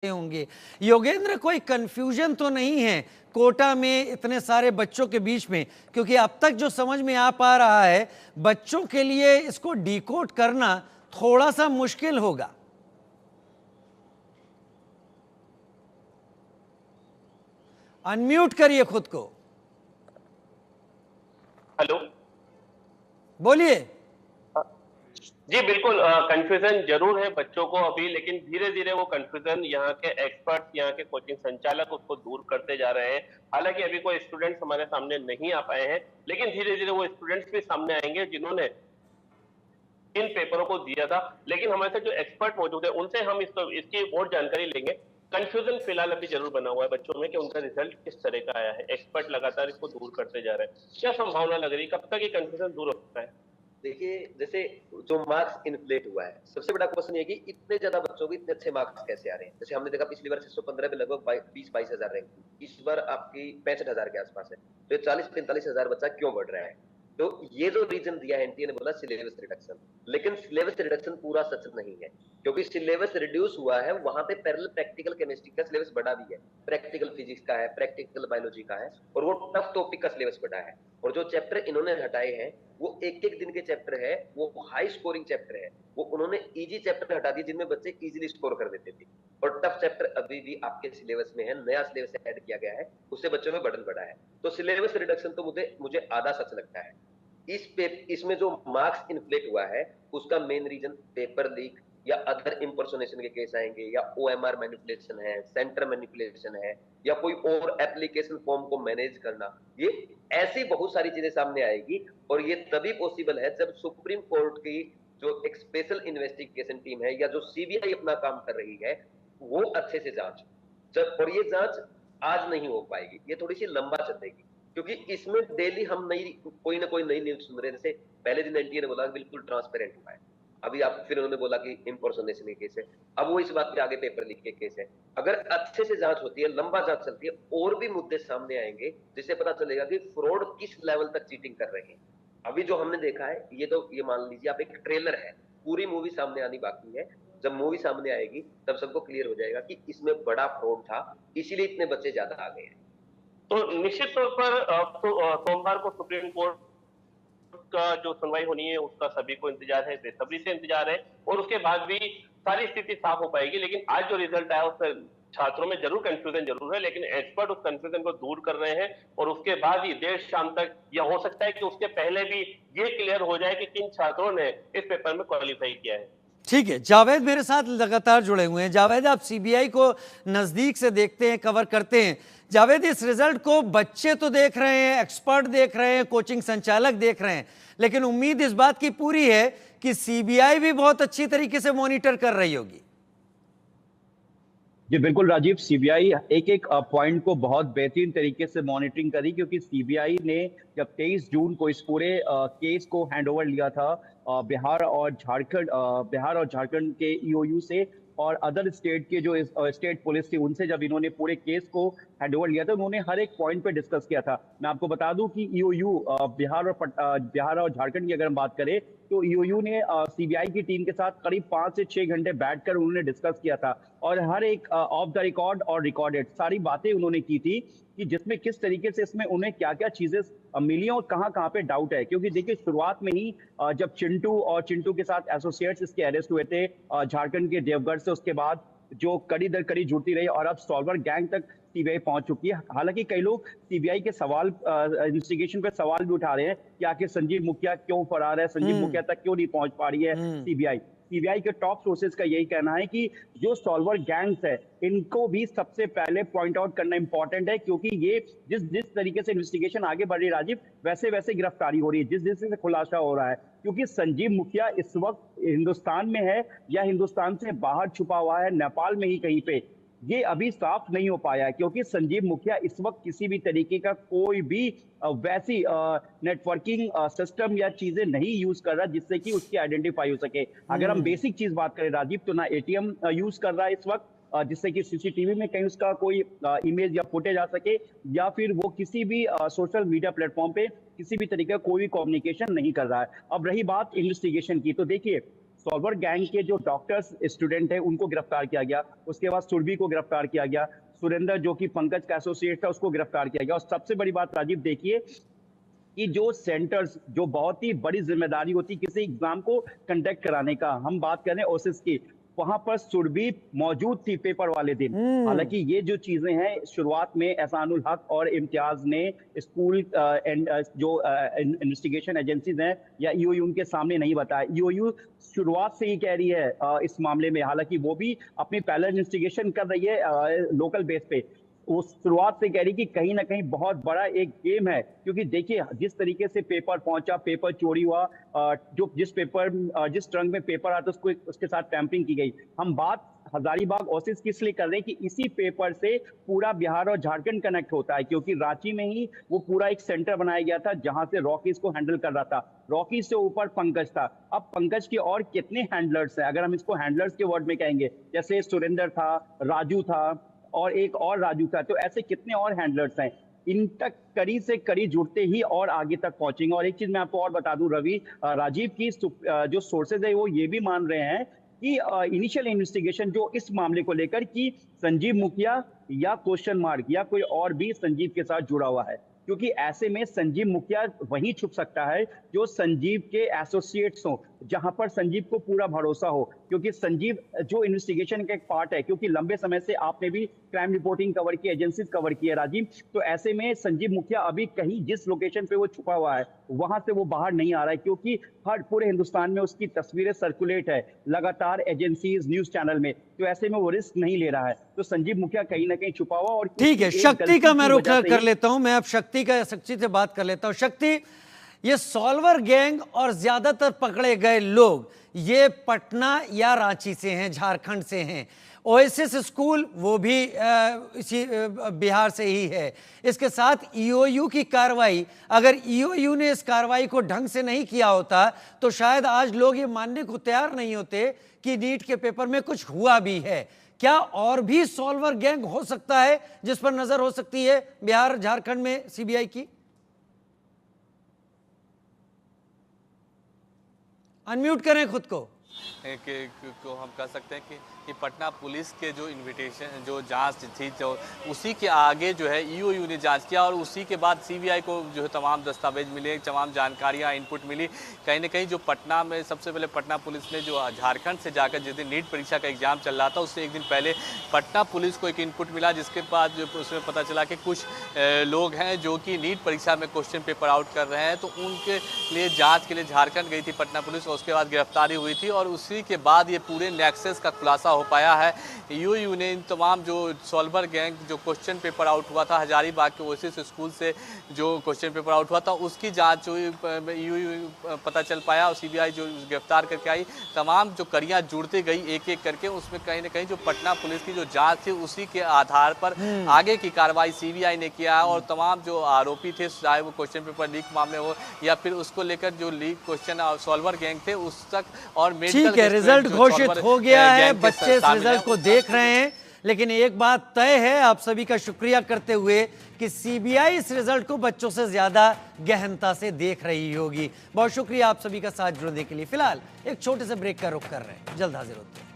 होंगे। योगेंद्र, कोई कंफ्यूजन तो नहीं है कोटा में इतने सारे बच्चों के बीच में? क्योंकि अब तक जो समझ में आ पा रहा है, बच्चों के लिए इसको डिकोड करना थोड़ा सा मुश्किल होगा। अनम्यूट करिए खुद को। हेलो, बोलिए। जी बिल्कुल। कंफ्यूजन जरूर है बच्चों को अभी, लेकिन धीरे धीरे वो कंफ्यूजन यहाँ के एक्सपर्ट, यहाँ के कोचिंग संचालक उसको दूर करते जा रहे हैं। हालांकि अभी कोई स्टूडेंट्स हमारे सामने नहीं आ पाए हैं, लेकिन धीरे धीरे वो स्टूडेंट्स भी सामने आएंगे जिन्होंने इन पेपरों को दिया था। लेकिन हमारे साथ जो एक्सपर्ट मौजूद है उनसे हम इसकी और जानकारी लेंगे। कंफ्यूजन फिलहाल अभी जरूर बना हुआ है बच्चों में कि उनका रिजल्ट किस तरह का आया है। एक्सपर्ट लगातार इसको दूर करते जा रहे हैं। क्या संभावना लग रही है, कब तक ये कंफ्यूजन दूर हो सकता है? देखिए, जैसे जो मार्क्स इन्फ्लेट हुआ है, सबसे बड़ा क्वेश्चन ये कि इतने ज्यादा बच्चों को इतने अच्छे मार्क्स कैसे आ रहे हैं। जैसे हमने देखा पिछली बार 615 में लगभग 20-22 हजार रैंक थी, इस बार आपकी 65 हजार के आसपास है। तो 40-45 हजार बच्चा क्यों बढ़ रहा है? तो ये जो रीजन दिया है एनटीए ने, बोला सिलेबस रिडक्शन। लेकिन सिलेबस रिडक्शन पूरा सच नहीं है, क्योंकि सिलेबस रिड्यूस हुआ है वहां पे पैरेलल प्रैक्टिकल केमिस्ट्री का सिलेबस बढ़ा भी है, प्रैक्टिकल फिजिक्स का है, प्रैक्टिकल बायोलॉजी का है, और वो टफ टॉपिक का सिलेबस बढ़ा है। और जो चैप्टर इन्होंने हटाए हैं वो एक एक दिन के चैप्टर है, वो हाई स्कोरिंग चैप्टर है। वो उन्होंने इजी चैप्टर हटा दिए जिनमें बच्चे इजीली स्कोर कर देते थे, और टफ चैप्टर अभी भी आपके सिलेबस में है, नया सिलेबस ऐड किया गया है, उससे बच्चों में बर्डन बढ़ा है। तो सिलेबस रिडक्शन तो मुझे आधा सच लगता है। इसमें जो मार्क्स इन्फ्लेट हुआ है उसका मेन रीजन पेपर लीक या अदर इंपर्सोनेशन के केस आएंगे, या ओएमआर मैनिपुलेशन है, सेंटर मैनिपुलेशन है, या कोई और एप्लीकेशन फॉर्म को मैनेज करना। ये ऐसी बहुत सारी चीजें सामने आएगी, और ये तभी पॉसिबल है जब सुप्रीम कोर्ट की जो एक स्पेशल इन्वेस्टिगेशन टीम है या जो सीबीआई अपना काम कर रही है वो अच्छे से जांच। और ये जांच आज नहीं हो पाएगी, ये थोड़ी सी लंबा चलेगी, क्योंकि इसमें डेली हम कोई ना कोई नई न्यूज सुन रहे हैं। जैसे पहले दिन एनटीए ने बोला बिल्कुल ट्रांसपेरेंट हुआ है, अभी आप फिर उन्होंने बोला कि इंपर्सोनेशन के केस है, अब वो इस बात पे आगे पेपर लीक के केस है। अगर अच्छे से जांच होती है, लंबा जांच चलती है, और भी मुद्दे सामने आएंगे जिससे पता चलेगा कि फ्रॉड किस लेवल तक चीटिंग कर रहे हैं। अभी जो हमने देखा है ये मान लीजिए आप एक ट्रेलर है, पूरी मूवी सामने आनी बाकी है। जब मूवी सामने आएगी तब सबको क्लियर हो जाएगा कि इसमें बड़ा फ्रॉड था, इसीलिए इतने बच्चे ज्यादा आ गए हैं। तो निश्चित तौर पर सोमवार को सुप्रीम कोर्ट का जो सुनवाई होनी है उसका सभी को इंतजार है, बेसब्री से इंतजार है, और उसके बाद भी सारी स्थिति साफ हो पाएगी। लेकिन आज जो रिजल्ट आया उससे छात्रों में जरूर कंफ्यूजन जरूर है, लेकिन एक्सपर्ट उस कंफ्यूजन को दूर कर रहे हैं, और उसके बाद ही देर शाम तक, या हो सकता है कि उसके पहले भी ये क्लियर हो जाए कि किन छात्रों ने इस पेपर में क्वालिफाई किया है। ठीक है, जावेद मेरे साथ लगातार जुड़े हुए हैं। जावेद, आप सीबीआई को नजदीक से देखते हैं, कवर करते हैं। जावेद, इस रिजल्ट को बच्चे तो देख रहे हैं, एक्सपर्ट देख रहे हैं, कोचिंग संचालक देख रहे हैं, लेकिन उम्मीद इस बात की पूरी है कि सीबीआई भी बहुत अच्छी तरीके से मॉनिटर कर रही होगी। जी बिल्कुल राजीव, सीबीआई एक एक पॉइंट को बहुत बेहतरीन तरीके से मॉनिटरिंग करी, क्योंकि सीबीआई ने जब 23 जून को इस पूरे केस को हैंडओवर लिया था बिहार और झारखंड के ईओयू से और अदर स्टेट के जो स्टेट पुलिस थी उनसे, जब इन्होंने पूरे केस को हैंडओवर लिया था उन्होंने हर एक पॉइंट पे डिस्कस किया था। मैं आपको बता दूं कि ईओयू बिहार और झारखंड की अगर हम बात करें तो ईओयू ने सीबीआई की टीम के साथ करीब 5 से 6 घंटे बैठकर उन्होंने डिस्कस किया था, और हर एक ऑफ द रिकॉर्ड और रिकॉर्डेड सारी बातें उन्होंने की थी कि जिसमें किस तरीके से इसमें उन्हें क्या क्या चीजें मिली और कहाँ कहाँ पे डाउट है। क्योंकि देखिए, शुरुआत में ही जब चिंटू के साथ एसोसिएट्स इसके अरेस्ट हुए थे झारखंड के देवगढ़ से, उसके बाद जो कड़ी दर कड़ी जुड़ती रही और अब सॉल्वर गैंग तक सीबीआई पहुंच चुकी है। हालांकि कई लोग सीबीआई के सवाल इन्वेस्टिगेशन पे सवाल भी उठा रहे हैं कि आखिर संजीव मुखिया क्यों फरार है, संजीव मुखिया तक क्यों नहीं पहुंच पा रही है सीबीआई के टॉप सोर्सेज का यही कहना है कि जो सॉल्वर गैंग्स है इनको भी सबसे पहले पॉइंट आउट करना इंपॉर्टेंट है, क्योंकि ये जिस तरीके से इन्वेस्टिगेशन आगे बढ़ रही है राजीव, वैसे वैसे गिरफ्तारी हो रही है, जिस से खुलासा हो रहा है। क्योंकि संजीव मुखिया इस वक्त हिंदुस्तान में है या हिंदुस्तान से बाहर छुपा हुआ है नेपाल में ही कहीं पे, ये अभी साफ नहीं हो पाया है। क्योंकि संजीव मुखिया इस वक्त किसी भी तरीके का कोई भी वैसी नेटवर्किंग सिस्टम या चीजें नहीं यूज कर रहा जिससे कि उसकी आइडेंटिफाई हो सके। अगर हम बेसिक चीज बात करें राजीव, तो ना एटीएम यूज कर रहा है इस वक्त जिससे कि सीसीटीवी में कहीं उसका कोई इमेज या फुटेज आ सके, या फिर वो किसी भी सोशल मीडिया प्लेटफॉर्म पे किसी भी तरीके का कोई भी कम्युनिकेशन नहीं कर रहा है। अब रही बात इन्वेस्टिगेशन की, तो देखिए सॉल्वर गैंग के जो डॉक्टर्स स्टूडेंट है उनको गिरफ्तार किया गया, उसके बाद सुरभि को गिरफ्तार किया गया, सुरेंद्र जो कि पंकज का एसोसिएट था उसको गिरफ्तार किया गया। और सबसे बड़ी बात राजीव देखिए कि जो सेंटर्स, जो बहुत ही बड़ी जिम्मेदारी होती है किसी एग्जाम को कंडक्ट कराने का, हम बात करें ओसिस की, वहां पर सुरभि मौजूद थी पेपर वाले दिन। हालांकि ये जो चीजें हैं शुरुआत में एहसानुल हक और इम्तियाज ने स्कूल जो इन्वेस्टिगेशन एजेंसीज हैं या ईओयू उनके सामने नहीं बताया। ईओयू शुरुआत से ही कह रही है इस मामले में, हालांकि वो भी अपनी पहले इन्वेस्टिगेशन कर रही है लोकल बेस पे, वो शुरुआत से कह रही कि कहीं ना कहीं बहुत बड़ा एक गेम है। क्योंकि देखिए जिस तरीके से पेपर पहुंचा, पेपर चोरी हुआ, जो जिस ट्रंक में पेपर आता उसको उसके साथ टैंपरिंग की गई। हम बात हजारीबाग ओसिस किस लिए कर रहे हैं कि इसी पेपर से पूरा बिहार और झारखंड कनेक्ट होता है, क्योंकि रांची में ही वो पूरा एक सेंटर बनाया गया था जहां से रॉकीज को हैंडल कर रहा था। रॉकीज से ऊपर पंकज था। अब पंकज के और कितने हैंडलर्स हैं, अगर हम इसको हैंडलर्स के वर्ड में कहेंगे, जैसे सुरेंद्र था, राजू था और एक और राजू था, तो ऐसे कितने और हैंडलर्स हैं, इन तक कड़ी से कड़ी जुड़ते ही और आगे तक पहुंचेंगे। और एक चीज मैं आपको और बता दूं रवि, राजीव की जो सोर्सेज है वो ये भी मान रहे हैं कि इनिशियल इन्वेस्टिगेशन जो इस मामले को लेकर कि संजीव मुखिया या क्वेश्चन मार्क या कोई और भी संजीव के साथ जुड़ा हुआ है, क्योंकि ऐसे में संजीव मुखिया वहीं छुप सकता है जो संजीव के एसोसिएट्स हो, जहां पर संजीव को पूरा भरोसा हो, क्योंकि संजीव जो इन्वेस्टिगेशन का एक पार्ट है, क्योंकि लंबे समय से आपने भी क्राइम रिपोर्टिंग कवर की, एजेंसीज कवर की है राजीव, तो ऐसे में संजीव मुखिया अभी कहीं जिस लोकेशन पे वो छुपा हुआ है वहां से वो बाहर नहीं आ रहा है, क्योंकि हर पूरे हिंदुस्तान में उसकी तस्वीरें सर्कुलेट है लगातार एजेंसीज न्यूज चैनल में, तो ऐसे में वो रिस्क नहीं ले रहा है। तो संजीव मुखिया कहीं ना कहीं छुपा हुआ। और ठीक है, शक्ति का मैं रुख कर लेता हूं, मैं अब शक्ति से बात कर लेता हूं। शक्ति, ये सॉल्वर गैंग और ज्यादातर पकड़े गए लोग ये पटना या रांची से हैं, झारखंड से हैं। ओएसिस स्कूल वो भी इसी बिहार से ही है। इसके साथ ईओयू की कार्रवाई, अगर ईओयू ने इस कार्रवाई को ढंग से नहीं किया होता तो शायद आज लोग ये मानने को तैयार नहीं होते कि नीट के पेपर में कुछ हुआ भी है। क्या और भी सॉल्वर गैंग हो सकता है जिस पर नजर हो सकती है बिहार झारखंड में सीबीआई की? अनम्यूट करें खुद को। को हम कह सकते हैं कि पटना पुलिस के जो इन्विटेशन, जो जांच थी, तो उसी के आगे जो है ईओयू ने जांच किया और उसी के बाद सीबीआई को जो है तमाम दस्तावेज मिले, तमाम जानकारियां इनपुट मिली। कहीं ना कहीं जो पटना में सबसे पहले पटना पुलिस ने जो झारखंड से जाकर जिस दिन नीट परीक्षा का एग्जाम चल रहा था उससे एक दिन पहले पटना पुलिस को एक इनपुट मिला, जिसके बाद जो उसमें पता चला कि कुछ लोग हैं जो कि नीट परीक्षा में क्वेश्चन पेपर आउट कर रहे हैं, तो उनके लिए जाँच के लिए झारखंड गई थी पटना पुलिस और उसके बाद गिरफ्तारी हुई थी। और उसी के बाद ये पूरे नेक्सस का खुलासा हो पाया है। ईओयू ने इन तमाम जो सॉल्वर गैंग जो क्वेश्चन पेपर आउट हुआ था हजारीबाग के ओएसिस स्कूल से, जो क्वेश्चन पेपर आउट हुआ था उसकी जांच हुई, ईओयू पता चल पाया और सीबीआई जो गिरफ्तार करके आई। तमाम जो कड़ियां जुड़ती गई एक एक करके, उसमें कहीं ना कहीं जो पटना पुलिस की जो जांच थी उसी के आधार पर आगे की कार्रवाई सीबीआई ने किया और तमाम जो आरोपी थे, चाहे वो क्वेश्चन पेपर लीक मामले हो या फिर उसको लेकर जो लीक क्वेश्चन सॉल्वर गैंग थे उस तक, और ठीक है, रिजल्ट घोषित हो गया है, बच्चे इस रिजल्ट को देख रहे हैं। लेकिन एक बात तय है, आप सभी का शुक्रिया करते हुए, कि सीबीआई इस रिजल्ट को बच्चों से ज्यादा गहनता से देख रही होगी। बहुत शुक्रिया आप सभी का साथ जुड़ने के लिए। फिलहाल एक छोटे से ब्रेक का रुख कर रहे हैं, जल्द हाजिर होते हैं।